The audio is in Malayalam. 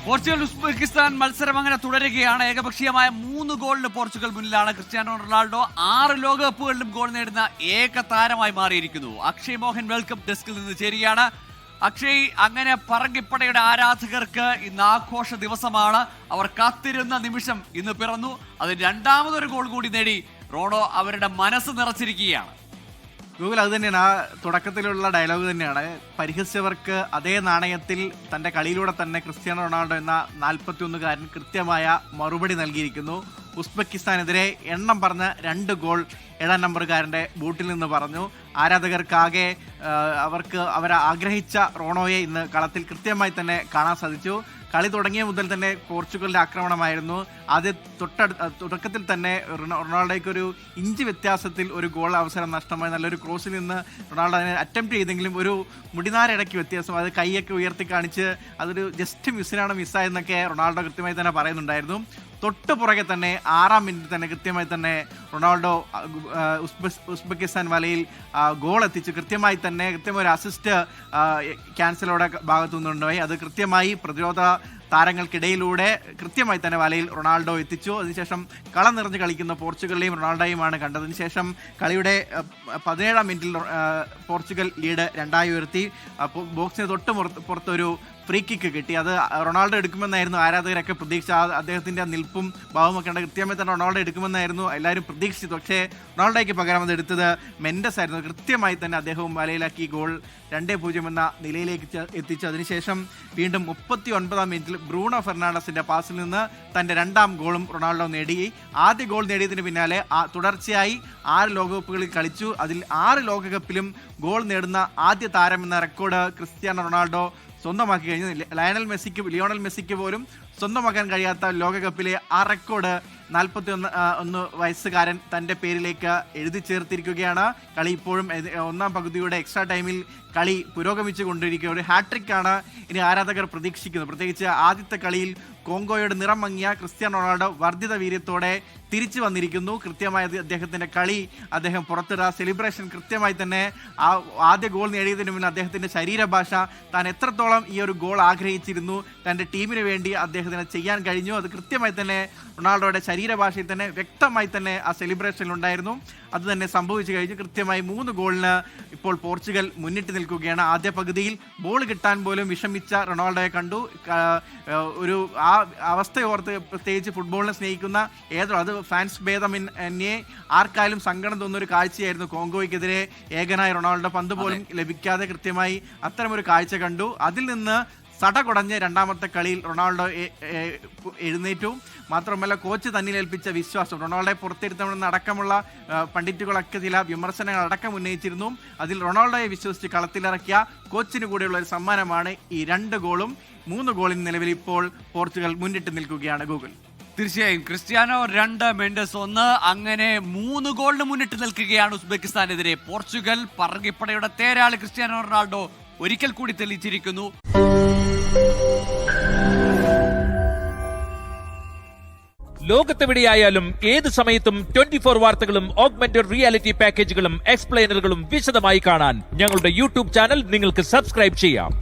പോർച്ചുഗൽ ഉസ്ബെക്കിസ്ഥാൻ മത്സരം അങ്ങനെ തുടരുകയാണ്. ഏകപക്ഷീയമായ 3 ഗോളിന് പോർച്ചുഗൽ മുന്നിലാണ്. ക്രിസ്ത്യാനോ റൊണാൾഡോ 6 ലോകകപ്പുകളിലും ഗോൾ നേടുന്ന ഏക താരമായി മാറിയിരിക്കുന്നു. അക്ഷയ് മോഹൻ വേൾഡ് കപ്പ് ഡെസ്കിൽ നിന്ന് ചേരുകയാണ്. അക്ഷയ്, അങ്ങനെ പറങ്കിപ്പടയുടെ ആരാധകർക്ക് ഇന്ന് ആഘോഷ ദിവസമാണ്. അവർ കാത്തിരുന്ന നിമിഷം ഇന്ന് പിറന്നു. അത് രണ്ടാമതൊരു ഗോൾ കൂടി നേടി റോണോ അവരുടെ മനസ്സ് നിറച്ചിരിക്കുകയാണ്. ഗൂഗിൾ അത് തന്നെയാണ്, ആ തുടക്കത്തിലുള്ള ഡയലോഗ് തന്നെയാണ്. പരിഹസിച്ചവർക്ക് അതേ നാണയത്തിൽ തൻ്റെ കളിയിലൂടെ തന്നെ ക്രിസ്ത്യാനോ റൊണാൾഡോ എന്ന 41-കാരൻ കൃത്യമായ മറുപടി നൽകിയിരിക്കുന്നു. ഉസ്ബെക്കിസ്ഥാനെതിരെ എണ്ണം പറഞ്ഞ 2 ഗോൾ 7-ാം നമ്പറുകാരൻ്റെ ബൂട്ടിൽ നിന്ന് പറഞ്ഞു. ആരാധകർക്കാകെ അവർ ആഗ്രഹിച്ച റോണോയെ ഇന്ന് കളത്തിൽ കൃത്യമായി തന്നെ കാണാൻ സാധിച്ചു. കളി തുടങ്ങിയ മുതൽ തന്നെ പോർച്ചുഗലിന്റെ ആക്രമണമായിരുന്നു. ആദ്യ തുടക്കത്തിൽ തന്നെ റൊണാൾഡോയ്ക്ക് ഒരു ഇഞ്ച് വ്യത്യാസത്തിൽ ഒരു ഗോൾ അവസരം നഷ്ടമായി. നല്ലൊരു ക്രോസിൽ നിന്ന് റൊണാൾഡോ അതിനെ അറ്റംപ്റ്റ് ചെയ്തെങ്കിലും ഒരു മുടിനാരിടയ്ക്ക് വ്യത്യാസം, അത് കൈയൊക്കെ ഉയർത്തി കാണിച്ച് അതൊരു ജസ്റ്റ് മിസ്സായെന്നൊക്കെ റൊണാൾഡോ കൃത്യമായി തന്നെ പറയുന്നുണ്ടായിരുന്നു. തൊട്ട് പുറകെ തന്നെ 6-ാം മിനിറ്റിൽ തന്നെ കൃത്യമായി തന്നെ റൊണാൾഡോ ഉസ്ബെക്കിസ്ഥാൻ വലയിൽ ഗോൾ എത്തിച്ചു. കൃത്യമായി ഒരു അസിസ്റ്റ് ക്യാൻസലോടെ ഭാഗത്തു നിന്നുണ്ടായി. അത് കൃത്യമായി പ്രതിരോധ താരങ്ങൾക്കിടയിലൂടെ കൃത്യമായി തന്നെ വലയിൽ റൊണാൾഡോ എത്തിച്ചു. അതിനുശേഷം കളം നിറഞ്ഞ് കളിക്കുന്ന പോർച്ചുഗലിനെയും റൊണാൾഡോയുമാണ് കണ്ടത്. അതിനുശേഷം കളിയുടെ 17-ാം മിനിറ്റിൽ പോർച്ചുഗൽ ലീഡ് 2-ആയി ഉയർത്തി. ബോക്സിന് തൊട്ട് പുറത്തൊരു ഫ്രീ കിക്ക് കിട്ടി. അത് റൊണാൾഡോ എടുക്കുമെന്നായിരുന്നു ആരാധകരൊക്കെ പ്രതീക്ഷ. അദ്ദേഹത്തിൻ്റെ നിൽപ്പും ഭാവമൊക്കെ ഉണ്ട്. കൃത്യമായി തന്നെ റൊണാൾഡോ എടുക്കുമെന്നായിരുന്നു എല്ലാവരും പ്രതീക്ഷിച്ചത്. പക്ഷേ റൊണാൾഡോയ്ക്ക് പകരം അത് എടുത്തത് മെൻഡസ് ആയിരുന്നു. കൃത്യമായി തന്നെ അദ്ദേഹവും വലയിലാക്കി ഗോൾ 2-0 എന്ന നിലയിലേക്ക് എത്തിച്ചു. അതിനുശേഷം വീണ്ടും 39-ാം മിനിറ്റിൽ ബ്രൂണോ ഫെർണാണ്ടസിന്റെ പാസിൽ നിന്ന് തന്റെ 2-ാം ഗോളും റൊണാൾഡോ നേടി. ആദ്യ ഗോൾ നേടിയതിന് പിന്നാലെ തുടർച്ചയായി 6 ലോകകപ്പുകളിൽ കളിച്ചു. അതിൽ 6 ലോകകപ്പിലും ഗോൾ നേടുന്ന ആദ്യ താരം എന്ന റെക്കോർഡ് ക്രിസ്ത്യാനോ റൊണാൾഡോ സ്വന്തമാക്കി കഴിഞ്ഞു. ലിയോണൽ മെസ്സിക്ക് പോലും സ്വന്തമാക്കാൻ കഴിയാത്ത ലോകകപ്പിലെ ആ റെക്കോർഡ് 41 വയസ്സുകാരൻ തൻ്റെ പേരിലേക്ക് എഴുതി ചേർത്തിരിക്കുകയാണ്. കളി ഇപ്പോഴും 1-ാം പകുതിയുടെ എക്സ്ട്രാ ടൈമിൽ കളി പുരോഗമിച്ചു കൊണ്ടിരിക്കുക. ഒരു ഹാട്രിക്കാണ് ഇനി ആരാധകർ പ്രതീക്ഷിക്കുന്നത്. പ്രത്യേകിച്ച് ആദ്യത്തെ കളിയിൽ കോങ്കോയുടെ നിറം മങ്ങിയ ക്രിസ്ത്യാനോ റൊണാൾഡോ വർദ്ധിത വീര്യത്തോടെ തിരിച്ചു വന്നിരിക്കുന്നു. കൃത്യമായി അദ്ദേഹത്തിൻ്റെ കളി, അദ്ദേഹം പുറത്തിടുക, സെലിബ്രേഷൻ കൃത്യമായി തന്നെ ആ ആദ്യ ഗോൾ നേടിയതിനു മുന്നിൽ അദ്ദേഹത്തിൻ്റെ ശരീരഭാഷ, താൻ എത്രത്തോളം ഈ ഒരു ഗോൾ ആഗ്രഹിച്ചിരുന്നു, തൻ്റെ ടീമിന് വേണ്ടി അദ്ദേഹത്തിന് ചെയ്യാൻ കഴിഞ്ഞു, അത് കൃത്യമായി തന്നെ റൊണാൾഡോയുടെ ശരീരഭാഷയിൽ തന്നെ വ്യക്തമായി തന്നെ ആ സെലിബ്രേഷനിലുണ്ടായിരുന്നു. അത് തന്നെ സംഭവിച്ചു കഴിഞ്ഞു. കൃത്യമായി 3 ഗോളിന് ഇപ്പോൾ പോർച്ചുഗൽ മുന്നിട്ട് നിൽക്കുകയാണ്. ആദ്യ പകുതിയിൽ ബോൾ കിട്ടാൻ പോലും വിഷമിച്ച റൊണാൾഡോയെ കണ്ടു. ഒരു ആ അവസ്ഥയോർത്ത് പ്രത്യേകിച്ച് ഫുട്ബോളിനെ സ്നേഹിക്കുന്ന അത് ഫാൻസ് ഭേദമന്യേ ആർക്കായാലും സങ്കടം തോന്നുന്ന ഒരു കാഴ്ചയായിരുന്നു. കോങ്കോയ്ക്കെതിരെ ഏകനായ റൊണാൾഡോ പന്ത് പോലും ലഭിക്കാതെ കൃത്യമായി അത്തരമൊരു കാഴ്ച കണ്ടു. അതിൽ നിന്ന് സടകുടഞ്ഞ് 2-ാമത്തെ കളിയിൽ റൊണാൾഡോ എഴുന്നേറ്റു. മാത്രമല്ല കോച്ച് തന്നിലേൽപ്പിച്ച വിശ്വാസം, റൊണാൾഡോയെ പുറത്തിരുത്തണമെന്ന് അടക്കമുള്ള പണ്ഡിറ്റുകളൊക്കെ ചില വിമർശനങ്ങൾ അടക്കം ഉന്നയിച്ചിരുന്നു. അതിൽ റൊണാൾഡോയെ വിശ്വസിച്ച് കളത്തിലിറക്കിയ കോച്ചിന് കൂടെയുള്ള ഒരു സമ്മാനമാണ് ഈ 2 ഗോളും. 3 ഗോളിന് നിലവിൽ ഇപ്പോൾ പോർച്ചുഗൽ മുന്നിട്ട് നിൽക്കുകയാണ്. ഗൂഗിൾ തീർച്ചയായും ക്രിസ്ത്യാനോ 2, മെൻഡസ് 1, അങ്ങനെ 3 ഗോളിന് മുന്നിട്ട് നിൽക്കുകയാണ് ഉസ്ബെക്കിസ്ഥാനെതിരെ പോർച്ചുഗൽ. പറങ്കിപ്പടയുടെ തേരാളി ക്രിസ്ത്യാനോ റൊണാൾഡോ ഒരിക്കൽ കൂടി തെളിയിച്ചിരിക്കുന്നു. ലോകത്തെവിടെയായാലും ഏത് സമയത്തും 24 വാർത്തകളും ഓഗ്മെന്റഡ് റിയാലിറ്റി പാക്കേജുകളും എക്സ്പ്ലെയിനറുകളും വിശദമായി കാണാൻ ഞങ്ങളുടെ യൂട്യൂബ് ചാനൽ നിങ്ങൾക്ക് സബ്സ്ക്രൈബ് ചെയ്യാം.